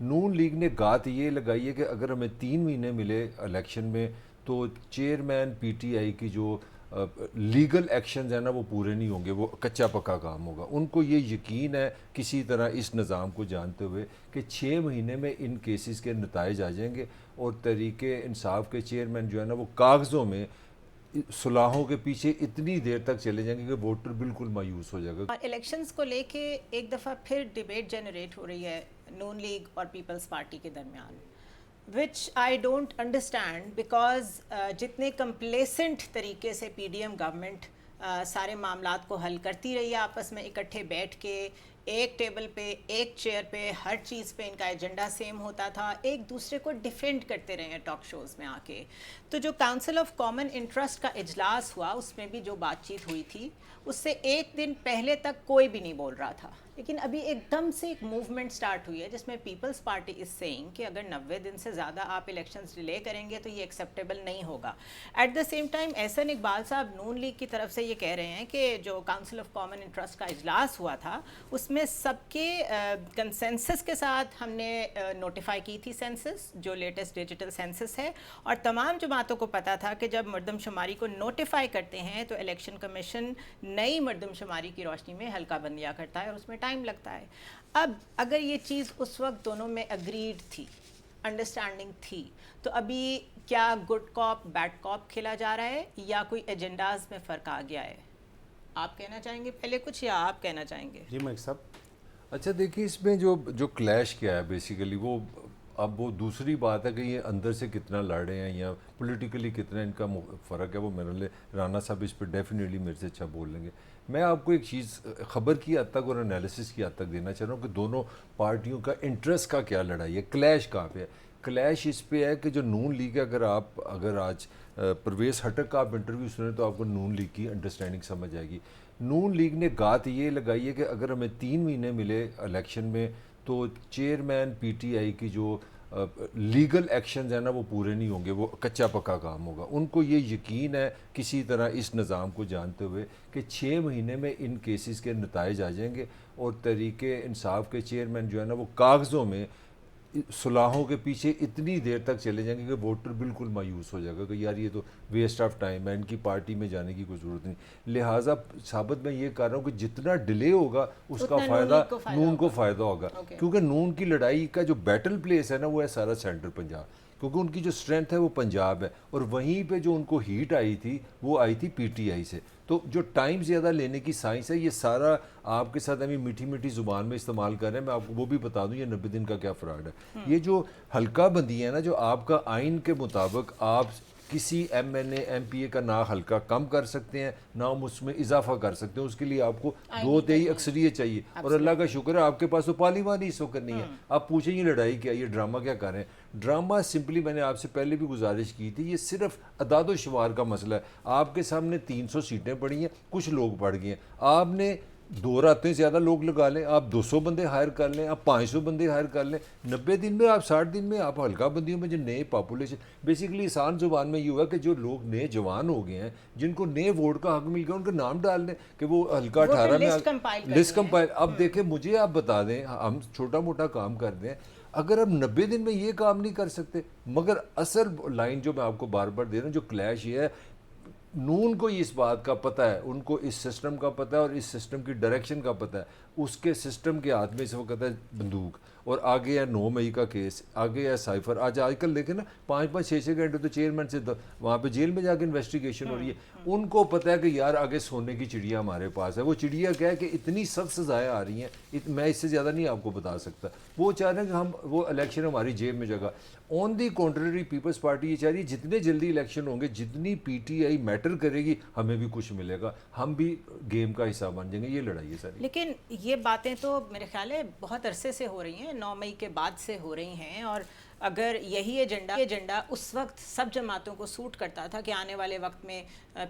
نون league نے گات یہ لگائی ہے کہ اگر ہمیں 3 مہینے ملے الیکشن میں تو چیئرمین پی ٹی آئی کی جو لیگل ایکشنز ہیں نا وہ پورے نہیں ہوں گے، وہ کچا پکا کام ہوگا. ان کو یہ یقین ہے کسی طرح اس نظام کو جانتے ہوئے کہ 6 مہینے میں ان کیسز کے نتائج آ جائیں گے اور تحریک انصاف کے چیئرمین جو ہے نا وہ کاغذوں میں صلاحوں کے پیچھے اتنی دیر تک چلے جائیں گے کہ ووٹر بالکل مایوس ہو جائے گا. الیکشنز کو لے کے ایک دفعہ پھر ڈیبیٹ جنریٹ ہو رہی ہے نون لیگ اور پیپلز پارٹی کے درمیان، وچ آئی ڈونٹ انڈرسٹینڈ بیکاز جتنے کمپلیسنٹ طریقے سے پی ڈی ایم گورنمنٹ سارے معاملات کو حل کرتی رہی ہے آپس میں اکٹھے بیٹھ کے ایک ٹیبل پہ ایک چیئر پہ ہر چیز پہ ان کا ایجنڈا سیم ہوتا تھا، ایک دوسرے کو ڈیفینڈ کرتے رہے ہیں ٹاک شوز میں آ کے. تو جو کاؤنسل آف کامن انٹرسٹ کا اجلاس ہوا اس میں بھی جو بات چیت ہوئی تھی اس سے ایک دن پہلے تک کوئی بھی نہیں بول رہا تھا، لیکن ابھی ایک دم سے ایک موومنٹ سٹارٹ ہوئی ہے جس میں پیپلز پارٹی از سیئنگ کہ اگر 90 دن سے زیادہ آپ الیکشنز ڈیلے کریں گے تو یہ ایکسیپٹیبل نہیں ہوگا. At the same time Ahsan Iqbal صاحب نون لیگ کی طرف سے یہ کہہ رہے ہیں کہ جو کاؤنسل آف کامن انٹرسٹ کا اجلاس ہوا تھا اس میں سب کے کنسنسس کے ساتھ ہم نے نوٹیفائی کی تھی سینسس، جو لیٹسٹ ڈیجیٹل سینسس ہے، اور تمام جماعتوں کو پتا تھا کہ جب مردم شماری کو نوٹیفائی کرتے ہیں تو الیکشن کمیشن نئی مردم شماری کی روشنی میں حلقہ بندیاں کرتا ہے اور اس میں ٹائم لگتا ہے. اب اگر یہ چیز اس وقت دونوں میں اگریڈ تھی، انڈرسٹینڈنگ تھی، تو ابھی کیا گڈ کاپ بیڈ کاپ کھیلا جا رہا ہے یا کوئی ایجنڈاز میں فرق آ گیا ہے؟ آپ کہنا چاہیں گے پہلے کچھ یا آپ کہنا چاہیں گے؟ جی ملک صاحب. اچھا دیکھیے اس میں جو کلیش کیا ہے بیسیکلی اب وہ دوسری بات ہے کہ یہ اندر سے کتنا لڑ رہے ہیں یا پولیٹیکلی کتنا ان کا فرق ہے، وہ میرے لیے رانا صاحب اس پہ ڈیفینیٹلی میرے سے اچھا بول لیں گے. میں آپ کو ایک چیز خبر کی حد تک اور انالیسس کی حد تک دینا چاہ رہا ہوں کہ دونوں پارٹیوں کا انٹرسٹ کا کیا لڑائی ہے. کلیش کہاں پہ ہے؟ کلیش اس پہ ہے کہ جو نون لیگ ہے، اگر آج پرویز ہٹک کا آپ انٹرویو سنیں تو آپ کو نون لیگ کی انڈرسٹینڈنگ سمجھ آئے گی. نون لیگ نے گات یہ لگائی ہے کہ اگر ہمیں 3 مہینے ملے الیکشن میں تو چیئرمین پی ٹی آئی کی جو لیگل ایکشنز ہیں نا وہ پورے نہیں ہوں گے، وہ کچا پکا کام ہوگا. ان کو یہ یقین ہے کسی طرح اس نظام کو جانتے ہوئے کہ 6 مہینے میں ان کیسز کے نتائج آ جائیں گے اور تحریک انصاف کے چیئرمین جو ہے نا وہ کاغذوں میں صلاحوں کے پیچھے اتنی دیر تک چلے جائیں گے کہ ووٹر بالکل مایوس ہو جائے گا کہ یار یہ تو ویسٹ آف ٹائم ہے، ان کی پارٹی میں جانے کی کوئی ضرورت نہیں. لہٰذا ثابت میں یہ کر رہا ہوں کہ جتنا ڈیلے ہوگا اس کا فائدہ نون کو فائدہ ہوگا، کیونکہ نون کی لڑائی کا جو بیٹل پلیس ہے نا وہ ہے سارا سینٹرل پنجاب، کیونکہ ان کی جو اسٹرینتھ ہے وہ پنجاب ہے، اور وہیں پہ جو ان کو ہیٹ آئی تھی وہ آئی تھی پی ٹی آئی سے. تو جو ٹائم زیادہ لینے کی سائنس ہے یہ سارا آپ کے ساتھ ہمیں میٹھی میٹھی زبان میں استعمال کر رہے ہیں. میں آپ کو وہ بھی بتا دوں یہ 90 دن کا کیا فراڈ ہے. یہ جو حلقہ بندی ہے نا، جو آپ کا آئین کے مطابق آپ کسی M N A M P A کا نہ حلقہ کم کر سکتے ہیں نہ اس میں اضافہ کر سکتے ہیں، اس کے لیے آپ کو 2/3 اکثریت چاہیے، اور اللہ کا شکر ہے آپ کے پاس تو پارلیمان ہی اس وقت نہیں ہے. آپ پوچھیں یہ لڑائی کیا، یہ ڈرامہ کیا کر رہے ہیں؟ ڈرامہ سمپلی میں نے آپ سے پہلے بھی گزارش کی تھی، یہ صرف اعداد و شمار کا مسئلہ ہے. آپ کے سامنے 300 سیٹیں پڑی ہیں، کچھ لوگ بڑھ گئے ہیں، آپ نے 2 راتیں زیادہ لوگ لگا لیں، آپ 200 بندے ہائر کر لیں، آپ 500 بندے ہائر کر لیں، 90 دن میں آپ 60 دن میں آپ حلقہ بندیوں میں جو نئے پاپولیشن، بیسیکلی آسان زبان میں یہ ہوا کہ جو لوگ نئے جوان ہو گئے ہیں جن کو نئے ووٹ کا حق مل گیا ان کا نام ڈال دیں کہ وہ حلقہ 18 میں لسٹ کمپائل. اب دیکھیں مجھے آپ بتا دیں، ہم چھوٹا موٹا کام کر دیں، اگر ہم 90 دن میں یہ کام نہیں کر سکتے، مگر اصل لائن جو میں آپ کو بار بار دے رہا ہوں، جو کلیش یہ ہے، نون کو اس بات کا پتہ ہے، ان کو اس سسٹم کا پتہ ہے اور اس سسٹم کی ڈائریکشن کا پتہ ہے. اس کے سسٹم کے ہاتھ میں اس وقت ہے بندوق، اور آگے ہے 9 مئی کا کیس، آگے ہے سائفر. آج کل دیکھیں نا 5-5 6-6 گھنٹے تو چیئرمین سے وہاں پہ جیل میں جا کے انویسٹیگیشن ہو رہی ہے. ان کو پتہ ہے کہ یار آگے سونے کی چڑیا ہمارے پاس ہے. وہ چڑیا کیا ہے کہ اتنی سخت سزائیں آ رہی ہیں، میں اس سے زیادہ نہیں آپ کو بتا سکتا. وہ چاہ رہے ہیں کہ وہ الیکشن ہماری جیب میں جگہ. آن دی کنٹریری پیپلز پارٹی یہ چاہ رہی ہے جتنے جلدی الیکشن ہوں گے، جتنی پی ٹی آئی میٹر کرے گی ہمیں بھی کچھ ملے گا، ہم بھی گیم کا حصہ بن جائیں گے. یہ لڑائی ہے ساری. لیکن یہ باتیں تو میرے خیال ہے بہت عرصے سے ہو رہی ہیں، 9 مئی کے بعد سے ہو رہی ہیں، اور اگر یہی ایجنڈا اس وقت سب جماعتوں کو سوٹ کرتا تھا کہ آنے والے وقت میں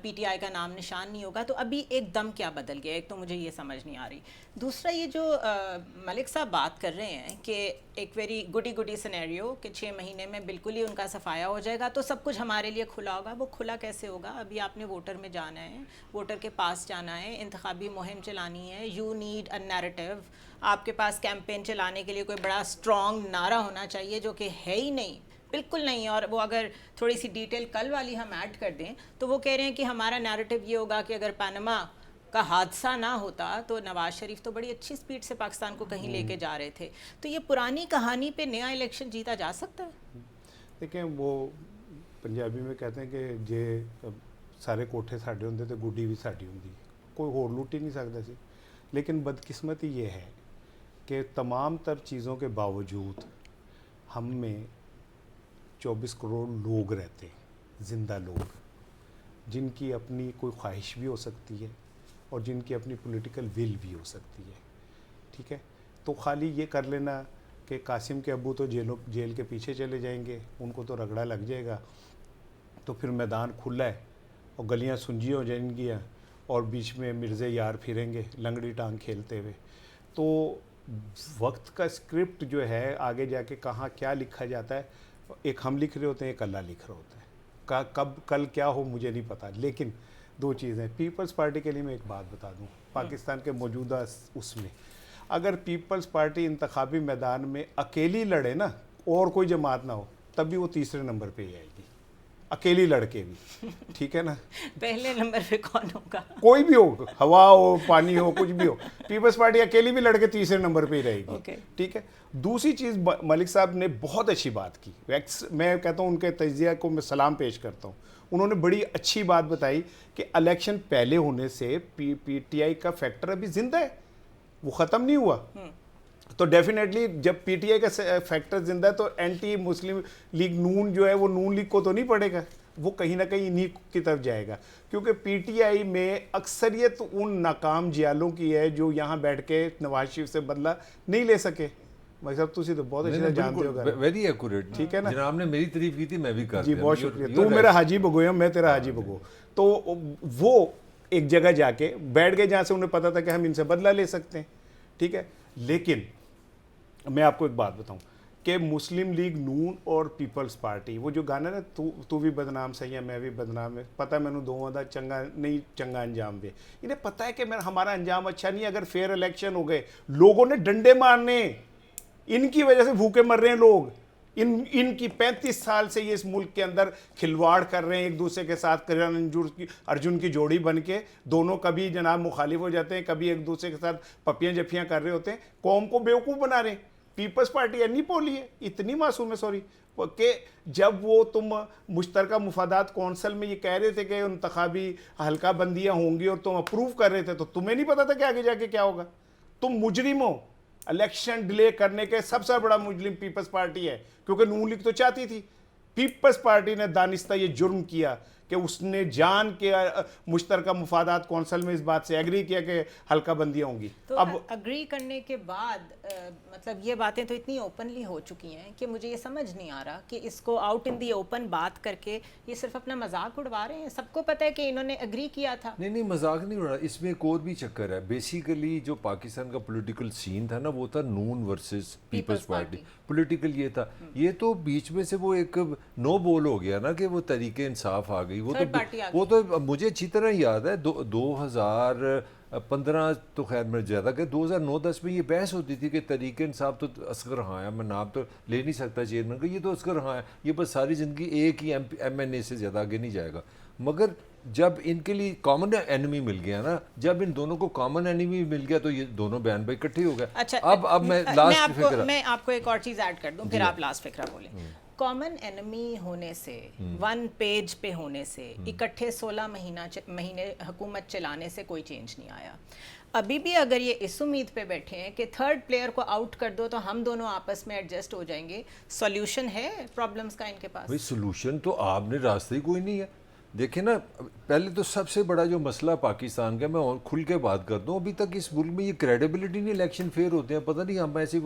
پی ٹی آئی کا نام نشان نہیں ہوگا، تو ابھی ایک دم کیا بدل گیا؟ ایک تو مجھے یہ سمجھ نہیں آ رہی. دوسرا یہ جو ملک صاحب بات کر رہے ہیں کہ ایک ویری گڈی سینیریو کہ 6 مہینے میں بالکل ہی ان کا صفایا ہو جائے گا تو سب کچھ ہمارے لیے کھلا ہوگا. وہ کھلا کیسے ہوگا؟ ابھی آپ نے ووٹر میں جانا ہے، ووٹر کے پاس جانا ہے، انتخابی مہم چلانی ہے. یو نیڈ اے نیریٹو آپ کے پاس کیمپین چلانے کے لیے کوئی بڑا اسٹرانگ نعرہ ہونا چاہیے، جو کہ ہے ہی نہیں، بالکل نہیں. اور وہ اگر تھوڑی سی ڈیٹیل کل والی ہم ایڈ کر دیں تو وہ کہہ رہے ہیں کہ ہمارا نیریٹو یہ ہوگا کہ اگر پاناما کا حادثہ نہ ہوتا تو نواز شریف تو بڑی اچھی سپیڈ سے پاکستان کو کہیں لے کے جا رہے تھے. تو یہ پرانی کہانی پہ نیا الیکشن جیتا جا سکتا ہے؟ دیکھیں وہ پنجابی میں کہتے ہیں کہ جے سارے کوٹھے ساڈے ہوندے تے گڈی بھی ساڈی ہوندی، کوئی ہور لوٹ ہی نہیں سکتا سی. لیکن بدقسمتی یہ ہے کہ تمام تر چیزوں کے باوجود ہم میں 24 کروڑ لوگ رہتے ہیں، زندہ لوگ، جن کی اپنی کوئی خواہش بھی ہو سکتی ہے اور جن کی اپنی پولیٹیکل ول بھی ہو سکتی ہے. ٹھیک ہے، تو خالی یہ کر لینا کہ قاسم کے ابو تو جیل کے پیچھے چلے جائیں گے، ان کو تو رگڑا لگ جائے گا، تو پھر میدان کھلا ہے اور گلیاں سنجی ہو جائیں گی اور بیچ میں مرزے یار پھریں گے لنگڑی ٹانگ کھیلتے ہوئے. تو وقت کا اسکرپٹ جو ہے آگے جا کے کہاں کیا لکھا جاتا ہے، ایک ہم لکھ رہے ہوتے ہیں، ایک اللہ لکھ رہا ہوتا ہے. کب کل کیا ہو مجھے نہیں پتا. لیکن دو چیزیں، پیپلز پارٹی کے لیے میں ایک بات بتا دوں، پاکستان کے موجودہ اس میں اگر پیپلز پارٹی انتخابی میدان میں اکیلی لڑے نا اور کوئی جماعت نہ ہو، تب بھی وہ تیسرے نمبر پہ ہی آئے گی، اکیلی لڑ کے بھی. ٹھیک ہے نا، پہلے نمبر پہ کون ہوگا؟ کوئی بھی ہو، ہوا ہو، پانی ہو، کچھ بھی ہو، پیپلز پارٹی اکیلی بھی لڑ کے تیسرے نمبر پہ ہی رہے گی. ٹھیک ہے. دوسری چیز، ملک صاحب نے بہت اچھی بات کی، میں کہتا ہوں ان کے تجزیہ کو میں سلام پیش کرتا ہوں. انہوں نے بڑی اچھی بات بتائی کہ الیکشن پہلے ہونے سے پی ٹی آئی کا فیکٹر ابھی زندہ ہے، وہ ختم نہیں ہوا. تو ڈیفینیٹلی جب پی ٹی آئی کا فیکٹر زندہ ہے تو اینٹی مسلم لیگ نون جو ہے وہ نون لیگ کو تو نہیں پڑے گا، وہ کہیں نہ کہیں انہی کی طرف جائے گا. کیونکہ پی ٹی آئی میں اکثریت ان ناکام جیالوں کی ہے جو یہاں بیٹھ کے نواز شریف سے بدلہ نہیں لے سکے. بھائی صاحب تسی تو بہت اچھے جانتے ہو گا، ویری ایکوریٹ. ٹھیک ہے نا، جناب نے میری تعریف کی تھی، میں بھی کر جی بہت شکریہ. تو میرا حاجی بگویا، میں تیرا حاجی بگو. تو وہ ایک جگہ جا کے بیٹھ گئے جہاں سے انہیں پتا تھا کہ ہم ان سے بدلہ لے سکتے ہیں. ٹھیک ہے. لیکن میں آپ کو ایک بات بتاؤں کہ مسلم لیگ نون اور پیپلز پارٹی، وہ جو گانا نا تو بھی بدنام سہی ہے میں بھی بدنام ہے، پتہ مینوں دوواں دا چنگا نہیں چنگا انجام دے. انہیں پتہ ہے کہ ہمارا انجام اچھا نہیں ہے. اگر فیئر الیکشن ہو گئے، لوگوں نے ڈنڈے مارنے، ان کی وجہ سے بھوکے مر رہے ہیں لوگ. ان کی 35 سال سے یہ اس ملک کے اندر کھلواڑ کر رہے ہیں ایک دوسرے کے ساتھ. کرن ارجن کی جوڑی بن کے دونوں کبھی جناب مخالف ہو جاتے ہیں، کبھی ایک دوسرے کے ساتھ پپیاں جفیاں کر رہے ہوتے ہیں، قوم کو بیوقوف بنا رہے ہیں. پیپلز پارٹی اتنی پولی ہے، اتنی معصوم ہے سوری، کہ جب وہ تم مشترکہ مفادات کونسل میں یہ کہہ رہے تھے کہ انتخابی حلقہ بندیاں ہوں گی اور تم اپروو کر رہے تھے، تو تمہیں نہیں پتا تھا کہ آگے جا کے کیا ہوگا. تم مجرم ہو. الیکشن ڈیلے کرنے کے سب سے بڑا مجرم پیپلز پارٹی ہے، کیونکہ نون لیگ تو چاہتی تھی. پیپلز پارٹی نے دانستہ یہ جرم کیا کہ اس نے جان کے مشترکہ مفادات کونسل میں اس بات سے ایگری کیا کہ حلقہ بندیاں ہوں گی. تو اب اگری کرنے کے بعد مطلب یہ باتیں تو اتنی اوپنلی ہو چکی ہیں کہ مجھے یہ سمجھ نہیں آ رہا کہ اس کو آؤٹ ان دی اوپن بات کر کے یہ صرف اپنا مذاق اڑوا رہے ہیں. سب کو پتہ ہے کہ انہوں نے اگری کیا تھا. نہیں مذاق نہیں ہو رہا. اس میں ایک اور بھی چکر ہے. بیسیکلی جو پاکستان کا پولیٹیکل سین تھا نا، وہ تھا نون ورسز پیپلز پارٹی. پولیٹیکل یہ تھا. یہ تو بیچ میں سے وہ ایک نو بول ہو گیا نا کہ وہ تحریک انصاف آ گئی. وہ تو مجھے اچھی طرح یاد ہے 2015 تو خیر میں زیادہ کہ 2009-10 میں یہ بحث ہوتی تھی کہ تحریک انصاف تو اصغر ہاں ہے، میں نام تو لے نہیں سکتا چیئرمین کا، یہ تو اصغر ہاں ہے، یہ بس ساری زندگی ایک ہی ایم این اے سے زیادہ آگے نہیں جائے گا. مگر جب ان کے لیے کامن اینیمی مل گیا نا، جب ان دونوں کو کامن اینیمی مل گیا تو یہ دونوں بیان بھائی اکٹھے ہو گئے. اچھا، اب میں لاسٹ فکر، میں آپ کو ایک اور چیز ایڈ کر دوں، پھر آپ لاسٹ فکرہ بولیں. کامن اینمی ہونے سے، ون پیج پہ ہونے سے، اکٹھے 16 مہینے حکومت چلانے سے کوئی چینج نہیں آیا. ابھی بھی اگر یہ اس امید پہ بیٹھے ہیں کہ تھرڈ پلیئر کو آؤٹ کر دو تو ہم دونوں آپس میں ایڈجسٹ ہو جائیں گے، سولوشن ہے پرابلمس کا ان کے پاس؟ بھائی سولوشن تو آپ نے راستہ ہی کوئی نہیں ہے. دیکھیں نا، پہلے تو سب سے بڑا جو مسئلہ پاکستان کا، میں کھل کے بات کرتا ہوں، ابھی تک اس ملک میں یہ کریڈیبلٹی نہیں. الیکشن فیئر ہوتے ہیں، پتہ نہیں ہم ایسے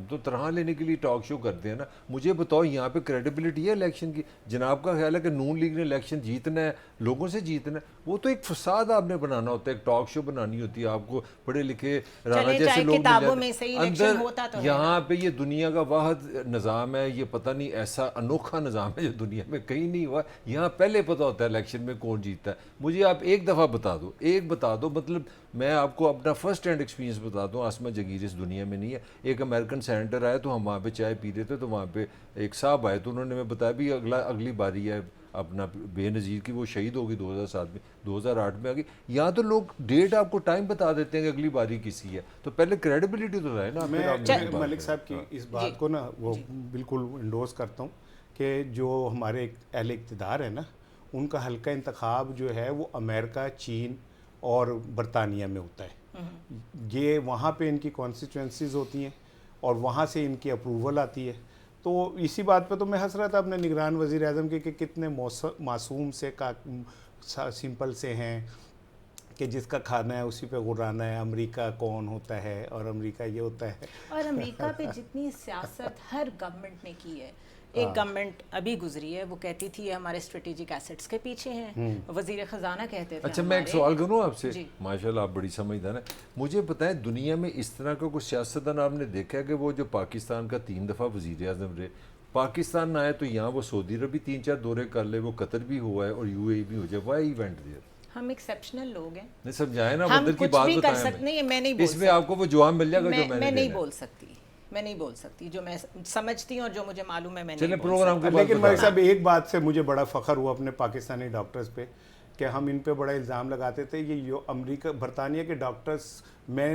تو طرح لینے کے لیے ٹاک شو کرتے ہیں نا. مجھے بتاؤ یہاں پہ کریڈیبلٹی ہے الیکشن کی؟ جناب کا خیال ہے کہ نون لیگ نے الیکشن جیتنا ہے، لوگوں سے جیتنا ہے؟ وہ تو ایک فساد آپ نے بنانا ہوتا ہے، ایک ٹاک شو بنانی ہوتی ہے. آپ کو پڑھے لکھے رانا جیسے لوگ اندر، یہاں پہ یہ دنیا کا واحد نظام ہے، یہ پتہ نہیں ایسا انوکھا نظام ہے جو دنیا میں کہیں نہیں ہوا. یہاں پہلے پتہ ہوتا ہے ہے الیکشن میں کون جیتتا ہے. مجھے آپ ایک دفعہ بتا دو, مطلب میں آپ کو اپنا فرسٹ ہینڈ ایکسپیرینس بتاتا ہوں. عاصمہ جگیر اس دنیا میں نہیں ہے. ایک امریکن سینیٹر آیا تو ہم وہاں پہ چائے پی رہے تھے, تو وہاں پہ ایک صاحب آئے تو انہوں نے ہمیں بتایا بھی اگلی باری ہے اپنا بے نظیر کی, وہ شہید ہوگی 2007 میں, 2008 میں آ گئی. یہاں تو لوگ ڈیٹ آپ کو ٹائم بتا دیتے ہیں کہ اگلی باری کسی ہے, تو پہلے کریڈیبلٹی تو رہے نا. میں ملک صاحب کی اس بات کو نا وہ بالکل انڈورس کرتا ہوں کہ جو ہمارے اہل اقتدار ہے نا, ان کا حلقہ انتخاب جو ہے وہ امریکہ, چین اور برطانیہ میں ہوتا ہے. یہ وہاں پہ ان کی کانسٹیچوئنسیز ہوتی ہیں اور وہاں سے ان کی اپروول آتی ہے. تو اسی بات پہ تو میں ہنس رہا تھا اپنے نگران وزیر اعظم کے کہ کتنے معصوم سے سمپل سے ہیں کہ جس کا کھانا ہے اسی پہ غرانا ہے. امریکہ کون ہوتا ہے اور امریکہ یہ ہوتا ہے. اور امریکہ پہ جتنی سیاست ہر گورنمنٹ نے کی ہے, ایک گورنمنٹ ابھی گزری ہے وہ کہتی تھی ہمارے اسٹریٹجک ایسٹس کے پیچھے ہیں, وزیر خزانہ کہتے تھے. اچھا میں ایک سوال کروں آپ سے, ماشاءاللہ آپ بڑی سمجھدار ہیں, مجھے بتائیں دنیا میں اس طرح کا کوئی سیاستدان آپ نے دیکھا ہے کہ وہ جو پاکستان کا 3 دفعہ وزیر اعظم رہے, پاکستان نہ آئے تو یہاں وہ سعودی عرب بھی 3-4 دورے کر لے, وہ قطر بھی ہوا ہے اور UAE بھی ہو جائے, وائی ایونٹ دیئر. ہم ایکسیپشنل لوگ ہیں, نہیں سمجھائے نا, ہم بدر کی کچھ بات بھی کر بتائیں. سکتے ہیں. میں نہیں بول اس میں آپ کو وہ جواب مل جائے گا جو میں نہیں بول سکتی, میں نہیں بول سکتی جو میں سمجھتی ہوں اور جو مجھے معلوم ہے میں نہیں بول پروگرام کے. لیکن ملک صاحب ایک بات سے مجھے بڑا فخر ہوا اپنے پاکستانی ڈاکٹرز پہ کہ ہم ان پہ بڑا الزام لگاتے تھے. یہ امریکہ برطانیہ کے ڈاکٹرز, میں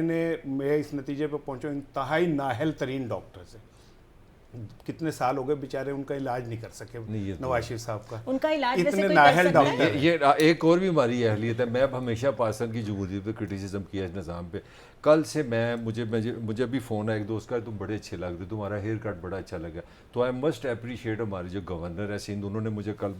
اس نتیجے پہ پہنچا انتہائی نااہل ترین ڈاکٹرز ہیں. کتنے سال ہو گئے بیچارے ان کا علاج نہیں کر سکے نواز شریف صاحب کا. ان کا علاج اتنے نااہل ڈاکٹر. یہ ایک اور بھی ہماری اہلیت ہے. میں اب ہمیشہ پاکستان کی جمہوریت پہ کرٹیسزم کیا اس نظام پہ. کل سے مجھے ابھی فون ہے ایک دوست کا, تم بڑے اچھے لگتے, تمہارا ہیئر کٹ بڑا اچھا لگا. تو آئی مسٹ اپریشیٹ ہمارے جو گورنر ہے سندھ, انہوں نے مجھے کل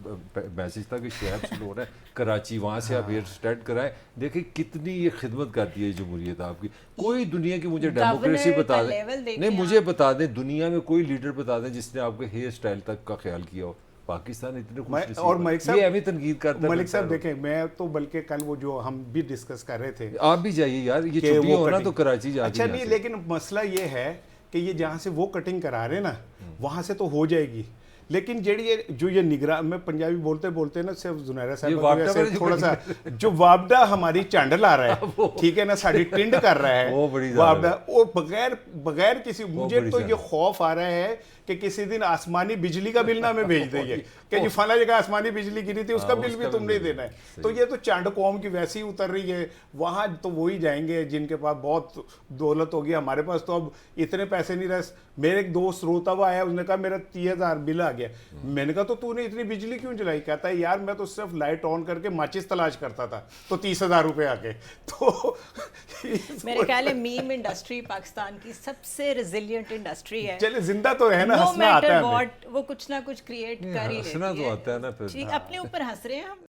میسج تھا کہ شعیب سلور ہے کراچی, وہاں سے آپ ہیئر اسٹائل کرائیں. دیکھیں کتنی یہ خدمت کرتی ہے جمہوریت آپ کی. کوئی دنیا کی مجھے ڈیموکریسی بتا دیں, نہیں مجھے بتا دیں دنیا میں کوئی لیڈر بتا دیں جس نے آپ کے ہیئر اسٹائل تک کا خیال کیا ہو. پاکستان اتنے خوش نصیب. اور ملک صاحب یہ ابھی تنقید کرتا ہے. ملک صاحب دیکھیں, میں تو بلکہ کل وہ جو ہم بھی ڈسکس کر رہے تھے, آپ بھی جائیے یار, یہ چھٹی ہونا تو کراچی جا. اچھا نہیں, لیکن مسئلہ یہ ہے کہ یہ جہاں سے وہ کٹنگ کرا رہے نا وہاں سے تو ہو جائے گی, لیکن جو یہ نگران, میں پنجابی بولتے بولتے نا صرف زنیرہ صاحب تھوڑا سا جو وابڈا ہماری چانڈ لا رہا ہے, ٹھیک ہے نا, ساری ٹنڈ کر رہا ہے وابڈا, وہ بغیر کسی, مجھے تو یہ خوف آ رہا ہے کہ کسی دن آسمانی بجلی کا بل نہ ہمیں بھیج دیں گے کہ جو فلاں جگہ آسمانی بجلی گری تھی اس کا بل بھی تم نہیں دینا ہے. تو یہ تو چانڈ قوم کی ویسی ہی اتر رہی ہے. وہاں تو وہی جائیں گے جن کے پاس بہت دولت ہوگی. ہمارے پاس تو اب اتنے پیسے نہیں رہے. میرے ایک دوست روتا ہوا آیا, اس نے کہا میرا 30,000 بل آ گیا. میں نے کہا تو نے اتنی بجلی کیوں جلائی؟ کہتا ہے یار میں تو صرف لائٹ آن کر کے ماچس تلاش کرتا تھا تو 30,000 روپے آ گئے. تو میرے خیال ہے میم انڈسٹری پاکستان کی سب سے ریزیلینٹ انڈسٹری ہے. چلے زندہ تو ہے نا, نو ہنسنا آتا ہے میٹر واٹ, وہ کچھ نہ کچھ کریٹ کر ہی لیتی ہے. ہنسنا تو آتا ہے نا پھر, اپنے اوپر ہنس رہے ہیں ہم.